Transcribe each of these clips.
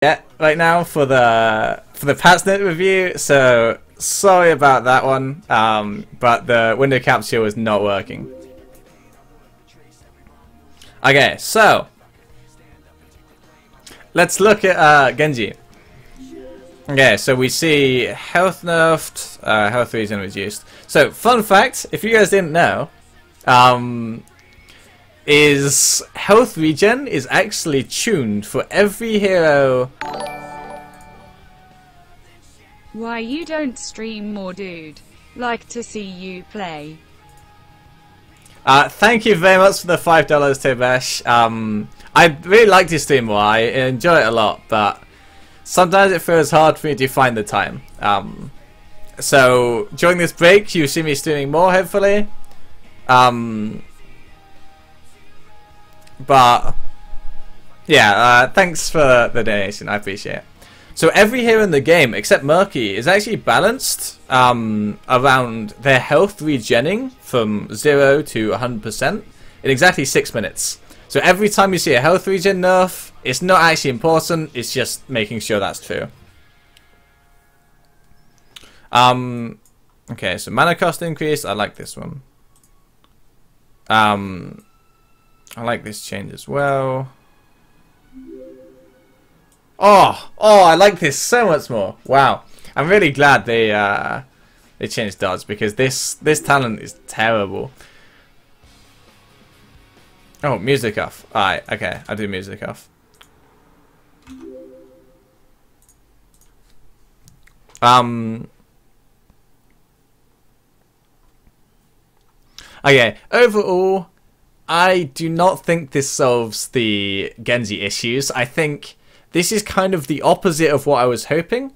yet right now for the Patsnet review, so sorry about that one. But the window capture was not working. Okay, so let's look at Genji. Okay, so we see health nerfed, health regen reduced. So, fun fact, if you guys didn't know, is health regen is actually tuned for every hero. Why you don't stream more, dude? Like to see you play. Thank you very much for the $5, Tobesh. I'd really like to stream more. I enjoy it a lot, but sometimes it feels hard for me to find the time. So during this break, you see me streaming more, hopefully. But yeah, thanks for the donation. I appreciate it. So every hero in the game, except Murky, is actually balanced around their health regenning from 0 to 100% in exactly 6 minutes. So every time you see a health regen nerf, it's not actually important, it's just making sure that's true. Okay, so mana cost increase, I like this one. I like this change as well. Oh, I like this so much more. Wow, I'm really glad they changed dodge, because this talent is terrible. Oh, music off. Alright, okay, I'll do music off. Okay, overall, I do not think this solves the Genji issues. I think this is kind of the opposite of what I was hoping.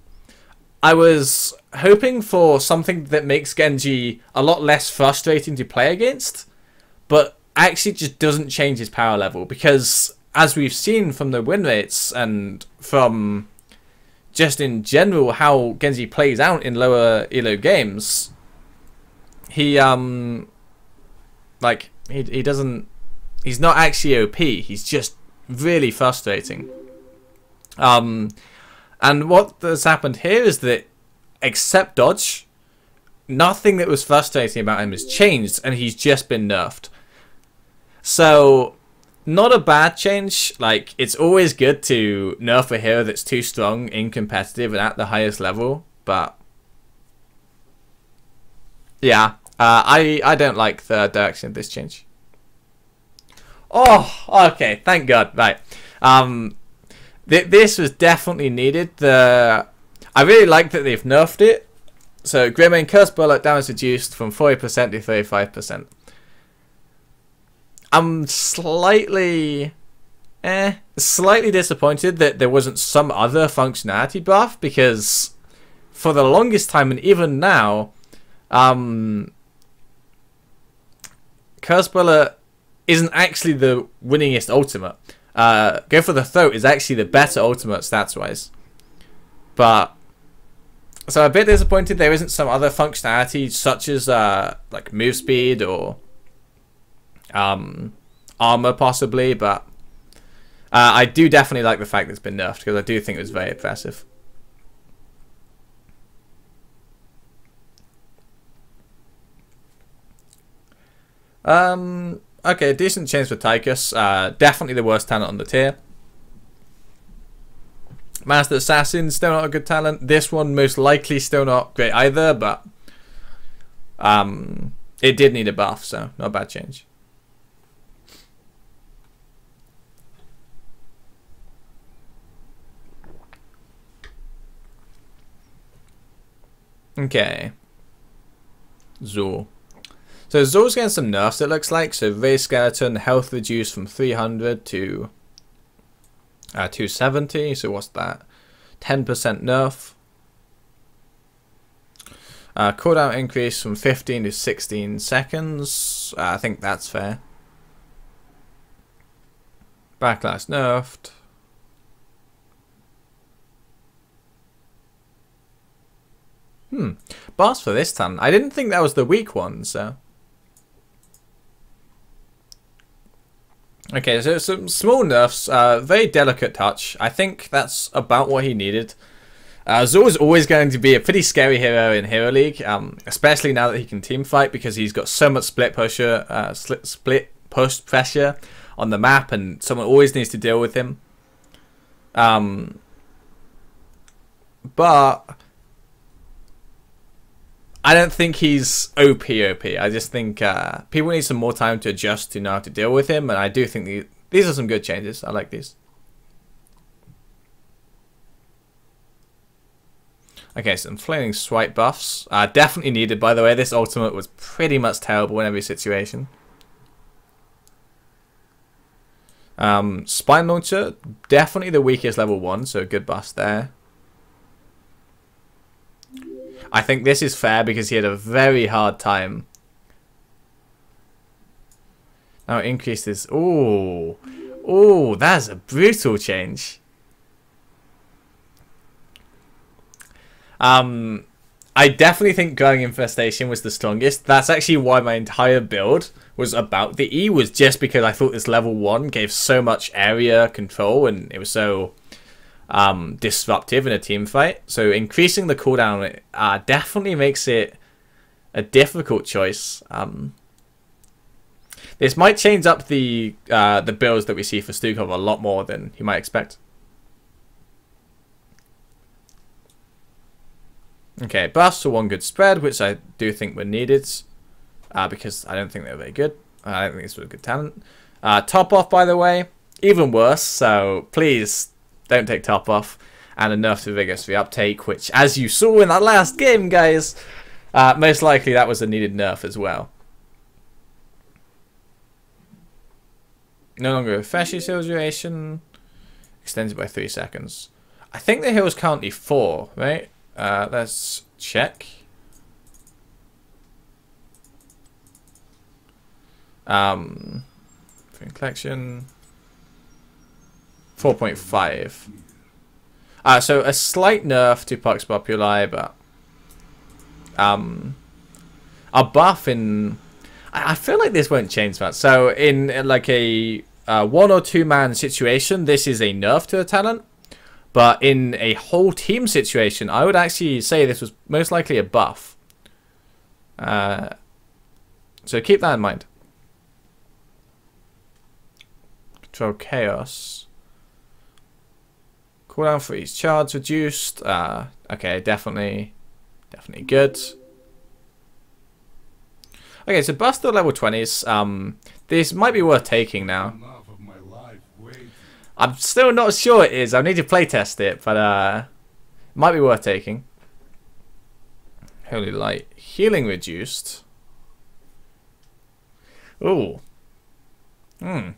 I was hoping for something that makes Genji a lot less frustrating to play against, but actually just doesn't change his power level, because as we've seen from the win rates and from just in general how Genji plays out in lower elo games, he he's not actually OP, he's just really frustrating. And what has happened here is that, except dodge, nothing that was frustrating about him has changed, and he's just been nerfed. So, not a bad change. Like, it's always good to nerf a hero that's too strong in competitive and at the highest level, but yeah, I don't like the direction of this change. Oh, okay, thank God. Right. This was definitely needed. I really like that they've nerfed it. So, Greymane Curse Bullet damage reduced from 40% to 35%. I'm slightly disappointed that there wasn't some other functionality buff, because for the longest time, and even now, Curse Bullet isn't actually the winningest ultimate. Go for the Throat is actually the better ultimate stats wise. But so I'm a bit disappointed there isn't some other functionality such as like move speed or armor possibly, but I do definitely like the fact that it's been nerfed, because I do think it was very impressive. Okay, decent change for Tychus. Definitely the worst talent on the tier. Master Assassin, still not a good talent. This one most likely still not great either, but it did need a buff, so not a bad change. Okay. Zor. So Zor's getting some nerfs, it looks like. So Raise Skeleton, health reduced from 300 to 270. So what's that? 10% nerf. Cooldown increase from 15 to 16 seconds. I think that's fair. Backlash nerfed. Boss for this time. I didn't think that was the weak one, so. Okay, so some small nerfs, very delicate touch. I think that's about what he needed. Zor's always going to be a pretty scary hero in Hero League, especially now that he can team fight because he's got so much split push pressure on the map, and someone always needs to deal with him. But I don't think he's OP. I just think people need some more time to adjust to know how to deal with him, and I do think these are some good changes. I like these. Okay, some flaming swipe buffs. Definitely needed, by the way. This ultimate was pretty much terrible in every situation. Spine Launcher, definitely the weakest level 1, so a good buff there. I think this is fair because he had a very hard time. Now it increases. Ooh. Ooh, that's a brutal change. I definitely think Growing Infestation was the strongest. That's actually why my entire build was about the E, was just because I thought this level 1 gave so much area control and it was so disruptive in a team fight. So increasing the cooldown definitely makes it a difficult choice. This might change up the builds that we see for Stukov a lot more than you might expect. Okay, buffs for one good spread, which I do think were needed, because I don't think they were very good. I don't think this was a good talent. Top off, by the way, even worse, so please don't take top off. And a nerf to Vigorous Reuptake, which, as you saw in that last game, guys, most likely that was a needed nerf as well. No longer refreshes heal duration, extended by 3 seconds. I think the heal is currently 4, right? Let's check. Free collection 4.5. So a slight nerf to Puck's Populi, but a buff in. I feel like this won't change much. So in like a 1 or 2 man situation, this is a nerf to a talent. But in a whole team situation, I would actually say this was most likely a buff. So keep that in mind. Control Chaos. Cooldown for each charge reduced. Okay, definitely good. Okay, so Buster level 20s. This might be worth taking now. I'm still not sure it is. I need to playtest it, but it might be worth taking. Holy Light. Healing reduced. Ooh. I'm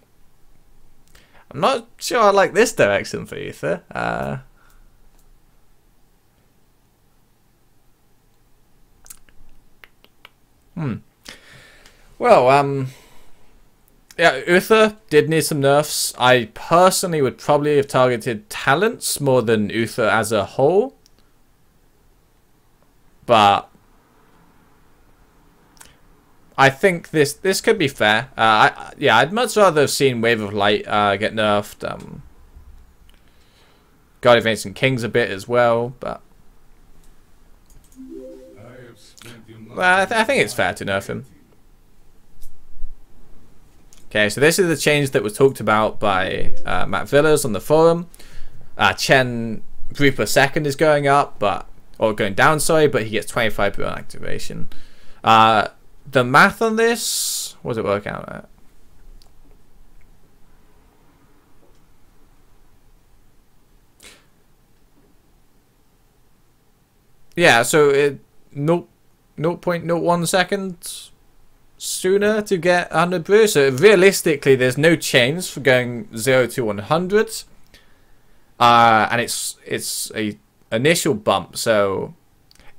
not sure I like this direction for Ether. Well, yeah, Uther did need some nerfs. I personally would probably have targeted talents more than Uther as a whole. But I think this could be fair. Yeah, I'd much rather have seen Wave of Light get nerfed. Guardian of Ancient Kings a bit as well, but I think it's fair to nerf him. Okay, so this is the change that was talked about by Matt Villas on the forum. Chen brew per second is going up, or going down, sorry, but he gets 25 per activation. The math on this, what does it work out at? Yeah, so it 0.01 seconds sooner to get 100 brew. So realistically, there's no change for going 0 to 100, and it's a initial bump. So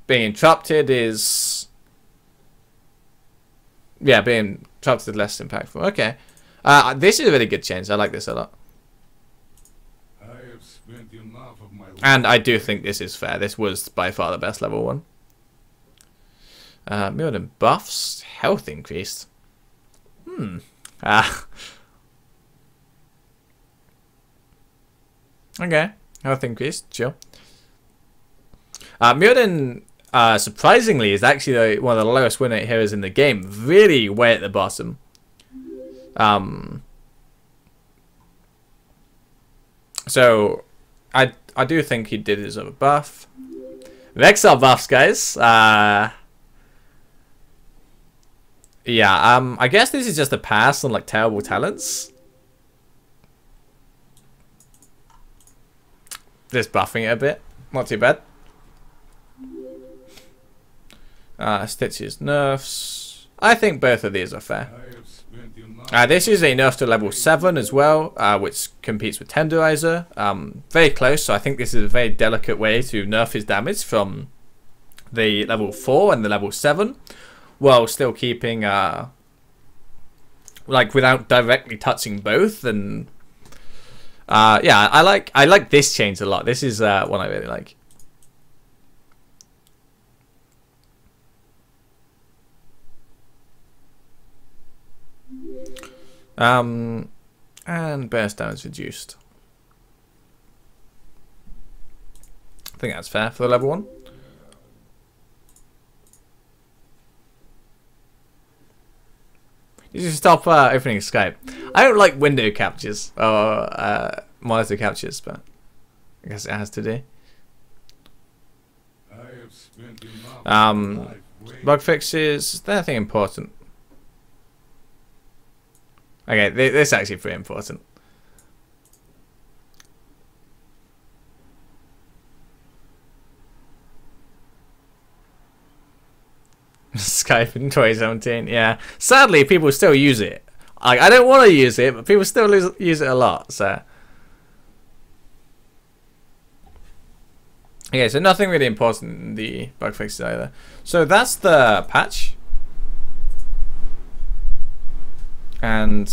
being interrupted is, yeah, being interrupted less impactful. Okay, this is a really good change. I like this a lot, and I do think this is fair. This was by far the best level 1. Mirrored buffs, health increased. Okay, health increase, chill. Mjolnir, surprisingly, is actually one of the lowest win rate heroes in the game. Really way at the bottom. So, I do think he did deserve a buff. Vexar buffs, guys. Yeah, I guess this is just a pass on like terrible talents. Just buffing it a bit. Not too bad. Stitches nerfs. I think both of these are fair. This is a nerf to level 7 as well, which competes with Tenderizer. Very close, so I think this is a very delicate way to nerf his damage from the level 4 and the level 7, while still keeping, like, without directly touching both. And yeah, I like this change a lot. This is one I really like. And burst damage reduced. I think that's fair for the level 1. You should stop opening Skype. I don't like window captures or monitor captures, but I guess it has to do. Bug fixes, they're nothing important. Okay, this is actually pretty important. Skype in 2017, yeah. Sadly, people still use it. I don't want to use it, but people still use it a lot, so. Okay, so nothing really important in the bug fixes either. So that's the patch. And